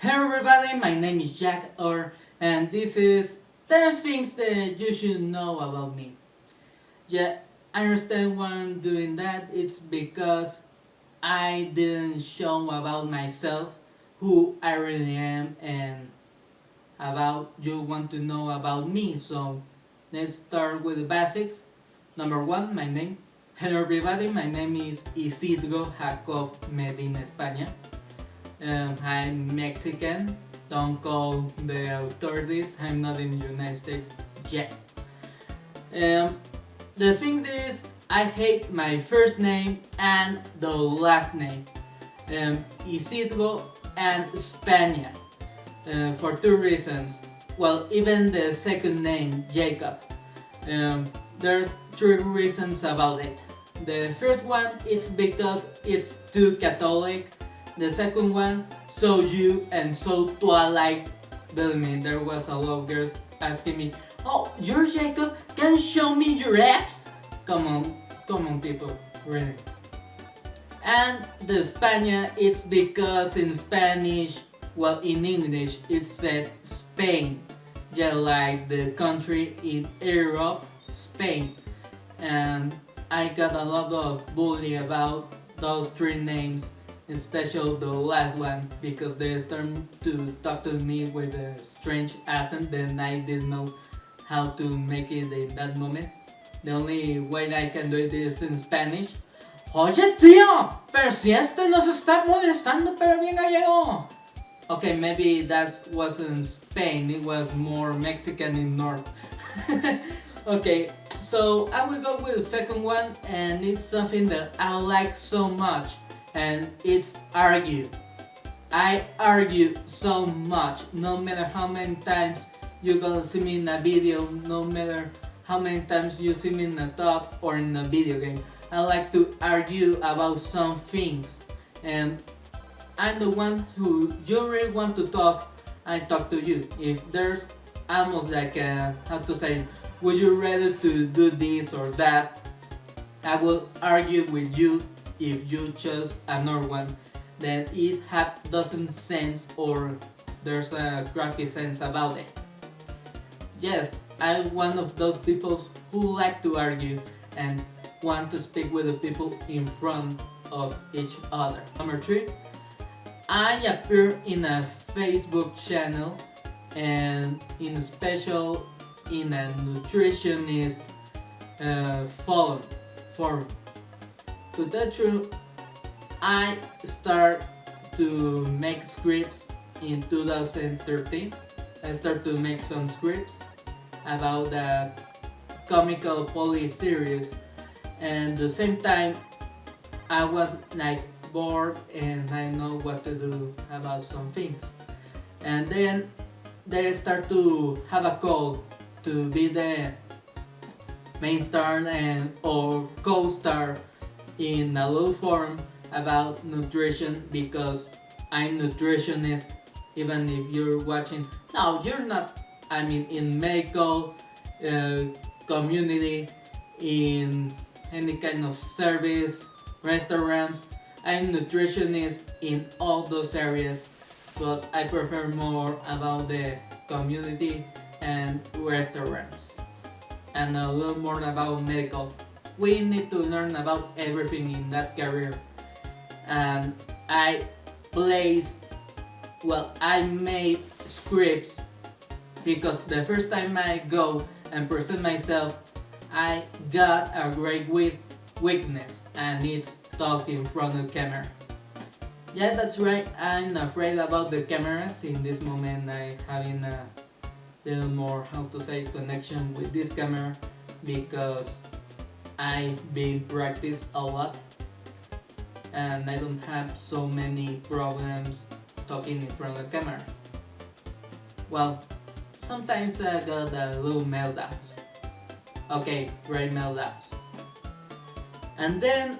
Hello everybody, my name is jackoer and this is 10 things that you should know about me. Yeah, I understand why I'm doing that. It's because I didn't show about myself, who I really am, and about you want to know about me. So let's start with the basics. Number one, my name. Hello everybody, my name is Isidro Jacob Medina España. I'm Mexican. Don't call the authorities. I'm not in the United States yet. Um, the thing is, I hate my first name and the last name, Isidro and España, for two reasons. Well, even the second name, Jacob. There's three reasons about it. The first one, it's because it's too Catholic. The second one, so you and so Twilight. Believe me, there was a lot of girls asking me, "Oh, you're Jacob? Can you show me your apps?" Come on, people, really. And the España, it's because in Spanish, well, in English, it said Spain, yeah, like the country in Europe, Spain. And I got a lot of bully about those three names, especially the last one, because they started to talk to me with a strange accent and I didn't know how to make it in that moment. The only way I can do it is in Spanish. Oye tío, pero si este nos está molestando pero bien gallego. Okay, maybe that wasn't Spain, it was more Mexican in North. Okay, so I will go with the second one, and it's something that I like so much, and it's argue. I argue so much, no matter how many times you're gonna see me in a video, no matter how many times you see me in a talk or in a video game. I like to argue about some things, and I'm the one who you really want to talk. I talk to you. If there's almost like how to say, would you rather to do this or that? I will argue with you. If you choose another one, then it doesn't sense or there's a crappy sense about it. Yes, I'm one of those people who like to argue and want to speak with the people in front of each other. Number three, I appear in a Facebook channel and in special in a nutritionist forum. To tell you, I start to make scripts in 2013. I start to make some scripts about the comical police series, and the same time I was like bored and I know what to do about some things. And then they start to have a call to be the main star and or co-star in a little forum about nutrition, because I'm nutritionist. Even if you're watching, no, you're not. I mean, in medical community, in any kind of service, restaurants, I'm nutritionist in all those areas, but I prefer more about the community and restaurants, and a little more about medical. We need to learn about everything in that career. And I made scripts because the first time I go and present myself, I got a great weakness, and it's talk in front of the camera. Yeah, that's right, I'm afraid about the cameras. In this moment I having a little more, how to say, connection with this camera, because I've been practice a lot and I don't have so many problems talking in front of the camera. Well, sometimes I got a little meltdowns. Okay, great meltdowns. And then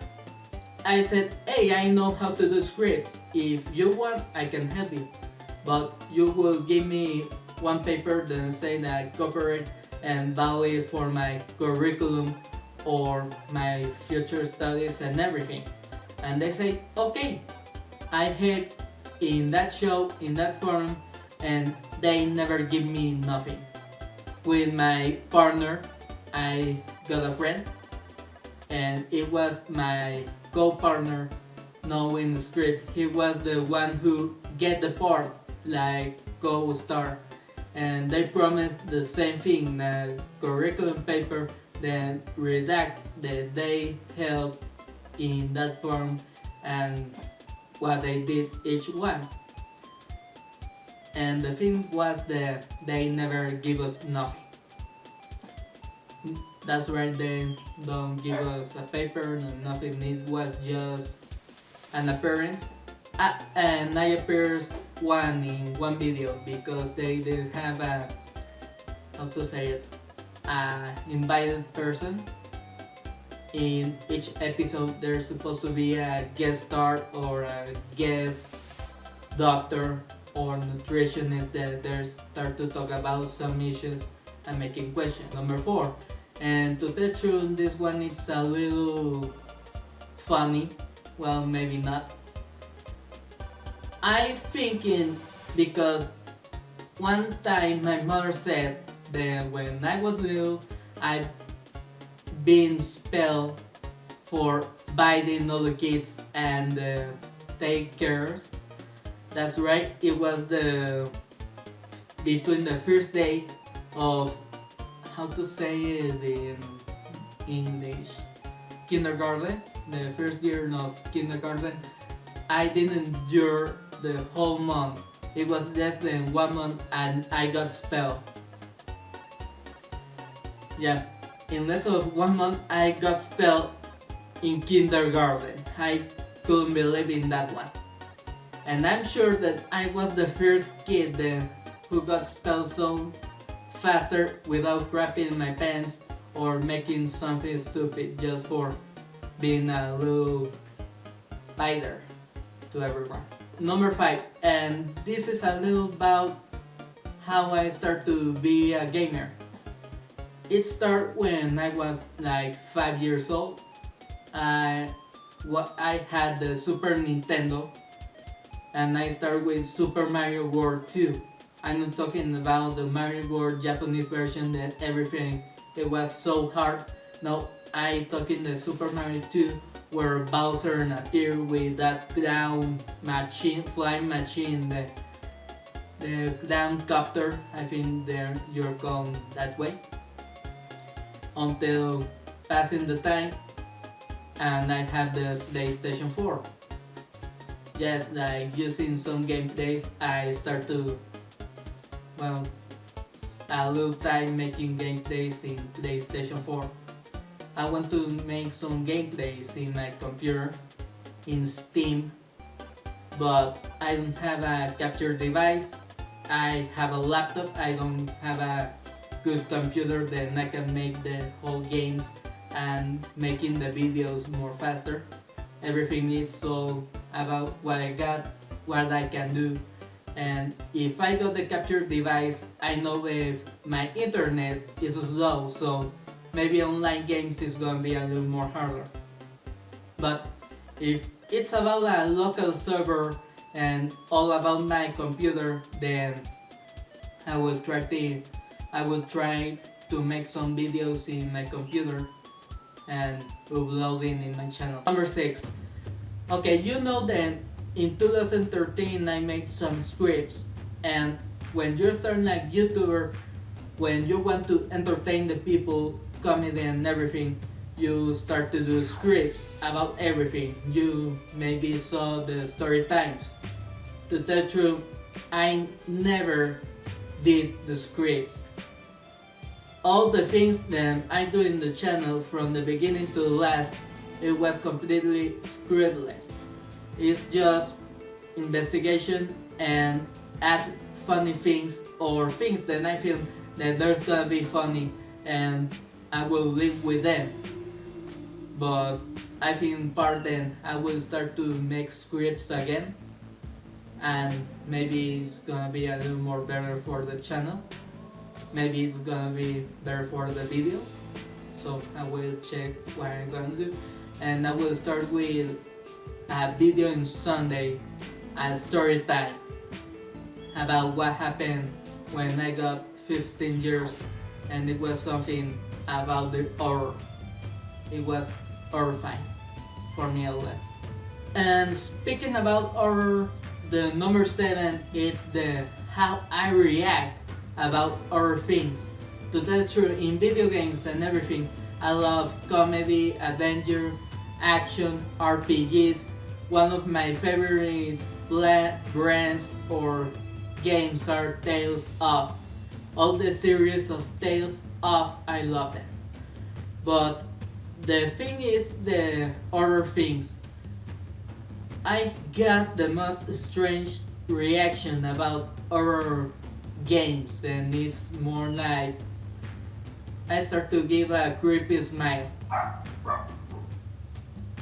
I said, hey, I know how to do scripts. If you want, I can help you. But you will give me one paper that say that copyright and valid for my curriculum or my future studies and everything. And they say, okay, I hate in that show, in that forum, and they never give me nothing. With my partner, I got a friend, and it was my co-partner knowing the script. He was the one who get the part, like co-star, and they promised the same thing, the curriculum paper, then redact that they help in that form and what they did each one. And the thing was that they never give us nothing. That's right, they don't give us a paper, no, nothing. It was just an appearance. And I appeared in one video because they didn't have a, how to say it, invited person. In each episode there's supposed to be a guest star or a guest doctor or nutritionist that they start to talk about some issues and making questions. Number 4, and to tell the truth, this one is a little funny. Well, maybe not. I thinking because one time my mother said that when I was little, I been expelled for biting all the kids and take cares. That's right, it was the between the first day of, how to say it in English, kindergarten, the first year of kindergarten. I didn't endure the whole month. It was less than 1 month and I got expelled. Yeah, in less of 1 month I got expelled in kindergarten. I couldn't believe in that one. And I'm sure that I was the first kid who got expelled so faster without crapping my pants or making something stupid just for being a little biter to everyone. Number 5, and this is a little about how I start to be a gamer. It started when I was like 5 years old. I had the Super Nintendo and I started with Super Mario World 2. I'm not talking about the Mario World Japanese version that everything, it was so hard. No, I talking the Super Mario 2 where Bowser appeared with that clown machine, flying machine, the clown copter, I think you're called that way. Until passing the time and I had the PlayStation 4. Yes, like using some gameplays, I start to, well, a little time making gameplays in PlayStation 4. I want to make some gameplays in my computer, in Steam, but I don't have a capture device. I have a laptop, I don't have a good computer, then I can make the whole games and making the videos more faster. Everything is all about what I got, what I can do. And if I got the capture device, I know if my internet is slow, so maybe online games is gonna be a little more harder. But if it's about a local server and all about my computer, then I will try to make some videos in my computer and uploading in my channel. Number 6. Okay, you know that in 2013 I made some scripts, and when you're starting like YouTuber, when you want to entertain the people, comedy and everything, you start to do scripts about everything. You maybe saw the story times. To tell the truth, I never did the scripts. All the things that I do in the channel from the beginning to the last, it was completely scriptless. It's just investigation and add funny things or things that I feel that there's gonna be funny and I will live with them. But I think part then I will start to make scripts again, and maybe it's gonna be a little more better for the channel. Maybe it's gonna be better for the videos. So I will check what I'm gonna do, and I will start with a video on Sunday a story time about what happened when I got 15 years, and it was something about the horror. It was horrifying, for me at least. And speaking about horror, the number 7 is the how I react about horror things. To tell the truth, in video games and everything, I love comedy, adventure, action, RPGs. One of my favorites brands or games are Tales of. All the series of Tales of, I love them. But the thing is the horror things. I got the most strange reaction about horror games, and it's more like I start to give a creepy smile.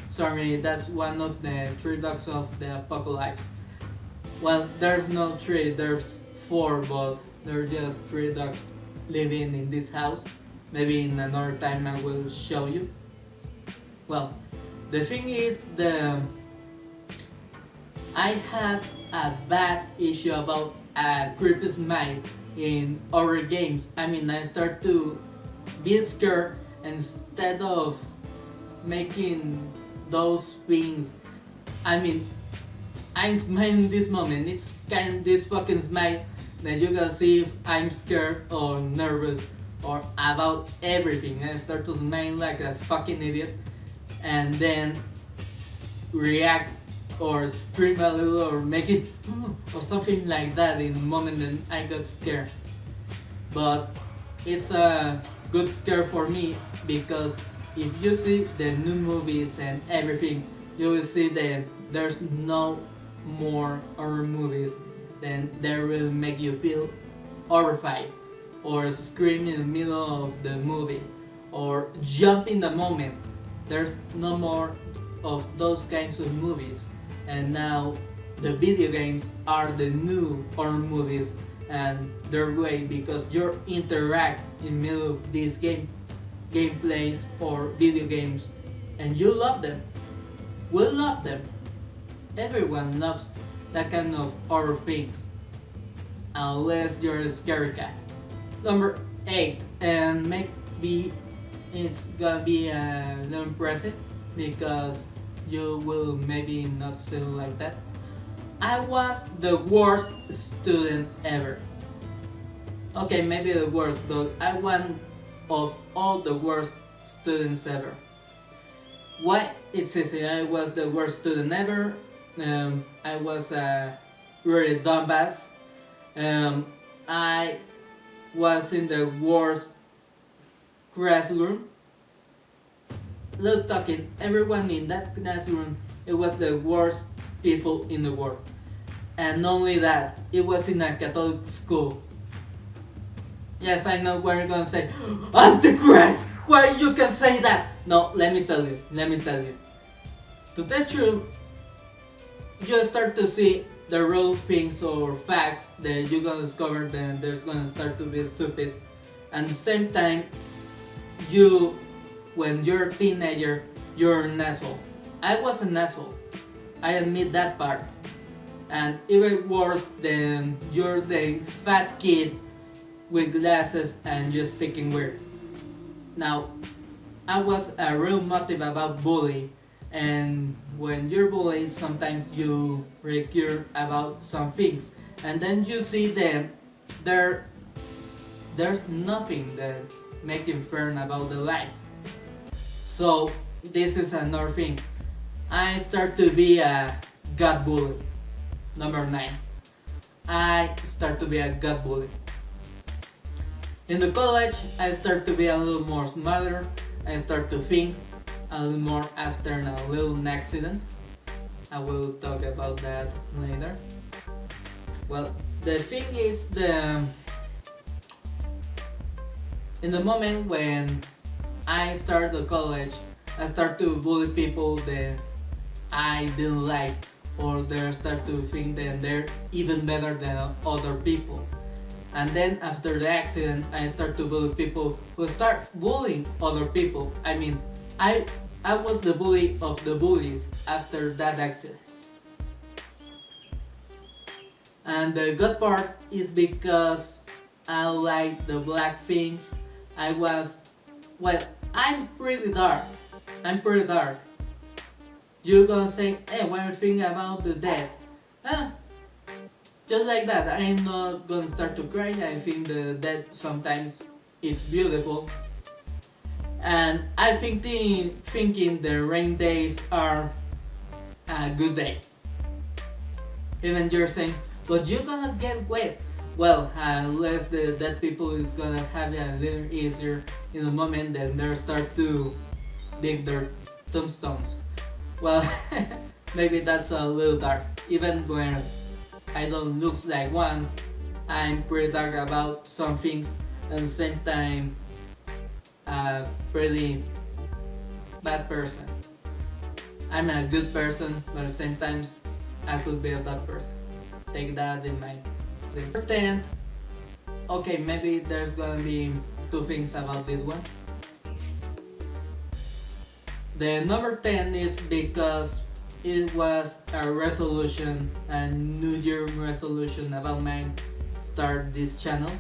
Sorry, that's one of the 3 dogs of the apocalypse. Well, there's no 3, there's 4, but there's just 3 dogs living in this house. Maybe in another time I will show you. Well, the thing is I have a bad issue about a creepy smile in horror games. I mean, I start to be scared instead of making those things. I mean, I'm smiling this moment. It's kind of this fucking smile that you can see if I'm scared or nervous or about everything. I start to smile like a fucking idiot and then react or scream a little or make it or something like that in the moment that I got scared. But it's a good scare for me because if you see the new movies and everything, you will see that there's no more horror movies then that will make you feel horrified or scream in the middle of the movie or jump in the moment. There's no more of those kinds of movies, and now the video games are the new horror movies, and they're great because you interact in the middle of these gameplays or video games and you love them. We love them. Everyone loves that kind of horror things, unless you're a scary cat. Number 8, and maybe it's gonna be a little impressive because you will maybe not see it like that. I was the worst student ever. Okay, maybe the worst, but I one of all the worst students ever. Why? It's easy. I was the worst student ever. I was a really dumbass. I was in the worst classroom. Little talking, everyone in that classroom, it was the worst people in the world. And not only that, it was in a Catholic school. Yes, I know what you're gonna say. Antichrist! Why you can say that? No, let me tell you. To tell you, you start to see the real things or facts that you're gonna discover, then there's gonna start to be stupid. And at the same time, when you're a teenager, you're an asshole. I was an asshole. I admit that part. And even worse than you're the fat kid with glasses and you're speaking weird. Now, I was a real motive about bullying, and when you're bullied, sometimes you recur about some things, and then you see that there's nothing that make you fern about the life. So this is another thing. I start to be a gut bully. Number 9. I start to be a gut bully. In the college, I start to be a little more smarter. I start to think a little more after a little accident. I will talk about that later. Well, the thing is in the moment when I start the college, I start to bully people that I didn't like, or they start to think that they're even better than other people. And then after the accident, I start to bully people who start bullying other people. I mean, I was the bully of the bullies after that accident. And the good part is because I like the black things. I was, well, I'm pretty dark. I'm pretty dark. You're gonna say, hey, what do you think about the dead? Huh? Just like that, I'm not gonna start to cry. I think the dead sometimes it's beautiful. And I think thinking the rain days are a good day. Even you're saying, but you're gonna get wet. Well, unless the dead people is gonna have it a little easier in the moment, then they start to dig their tombstones. Well, maybe that's a little dark. Even when I don't look like one, I'm pretty dark about some things, and at the same time, a pretty bad person. I'm a good person, but at the same time, I could be a bad person. Take that in mind. Number 10. Okay, maybe there's gonna be two things about this one. The number 10 is because it was a resolution, a New Year resolution about mine. Start this channel.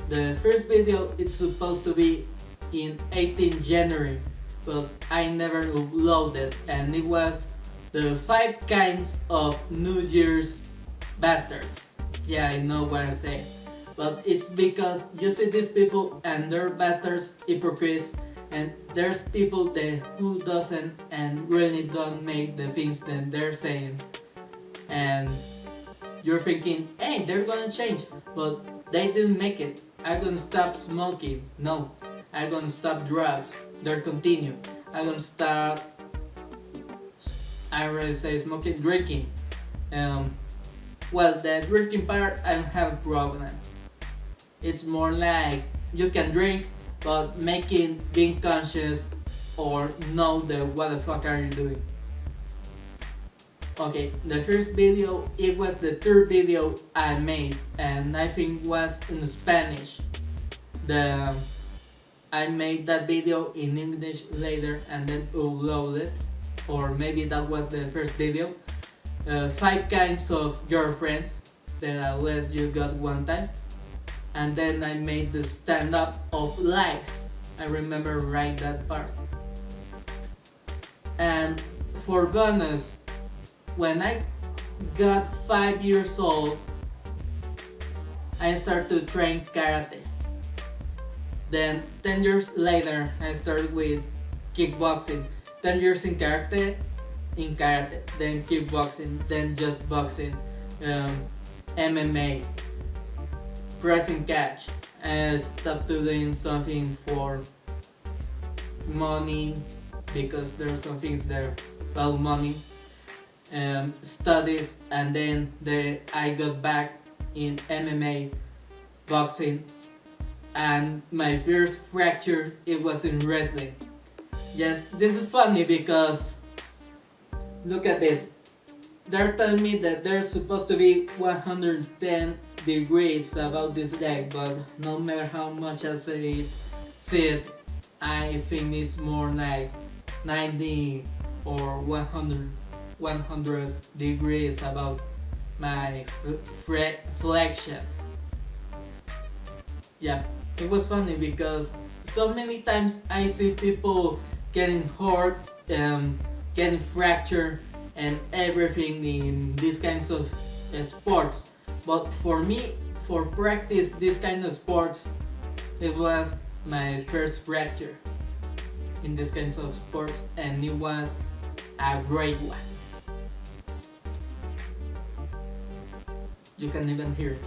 The first video is supposed to be in 18 January, but I never uploaded, and it was the 5 kinds of New Year's bastards. Yeah, I know what I'm saying, but it's because you see these people and they're bastards, hypocrites, and there's people that who doesn't and really don't make the things that they're saying, and you're thinking, hey, they're gonna change, but they didn't make it. I'm gonna stop smoking. No, I'm gonna stop drugs. They're continue. I'm gonna start. I already say smoking, drinking. Well, the drinking part, I don't have a problem. It's more like you can drink, but being conscious or know what the fuck are you doing. Okay, the first video, it was the third video I made, and I think was in Spanish. I made that video in English later and then uploaded, or maybe that was the first video. 5 kinds of girlfriends that unless you got one time, and then I made the stand-up of likes. I remember right that part. And for bonus, when I got 5 years old, I started to train karate. Then 10 years later, I started with kickboxing. 10 years in karate, then kickboxing, then just boxing, MMA, pressing catch. I stopped doing something for money because there are some things there about money. Studies, and then I got back in MMA, boxing, and my first fracture, it was in wrestling. Yes, this is funny because look at this. They're telling me that there's supposed to be 110 degrees about this leg, but no matter how much I see it, I think it's more like 90 or 100 degrees about my flexion. Yeah, it was funny because so many times I see people getting hurt, getting fractured and everything in these kinds of sports. But for me, for practice this kind of sports, it was my first fracture in these kinds of sports, and it was a great one. You can even hear it.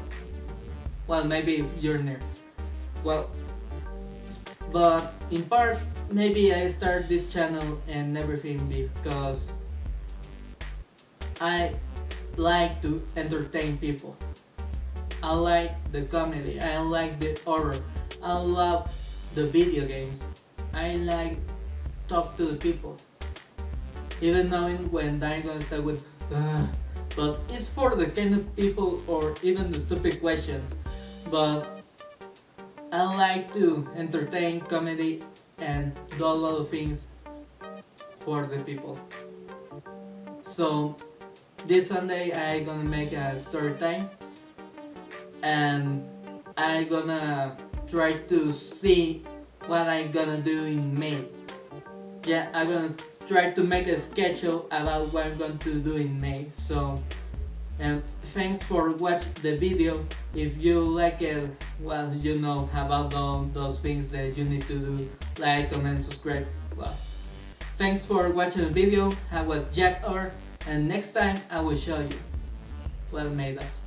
Well, maybe if you're near. Well, but in part, maybe I start this channel and everything because I like to entertain people. I like the comedy, I like the horror, I love the video games, I like talk to the people. Even knowing when I'm gonna start with but it's for the kind of people or even the stupid questions. But I like to entertain, comedy, and do a lot of things for the people. So this Sunday I gonna make a story time, and I gonna try to see what I gonna do in May. Yeah, I'm gonna try to make a schedule about what I'm going to do in May. So, thanks for watching the video. If you like it, well, you know about those things that you need to do, like, comment, subscribe. Well, thanks for watching the video. I was jackoer, and next time I will show you. Well, made up.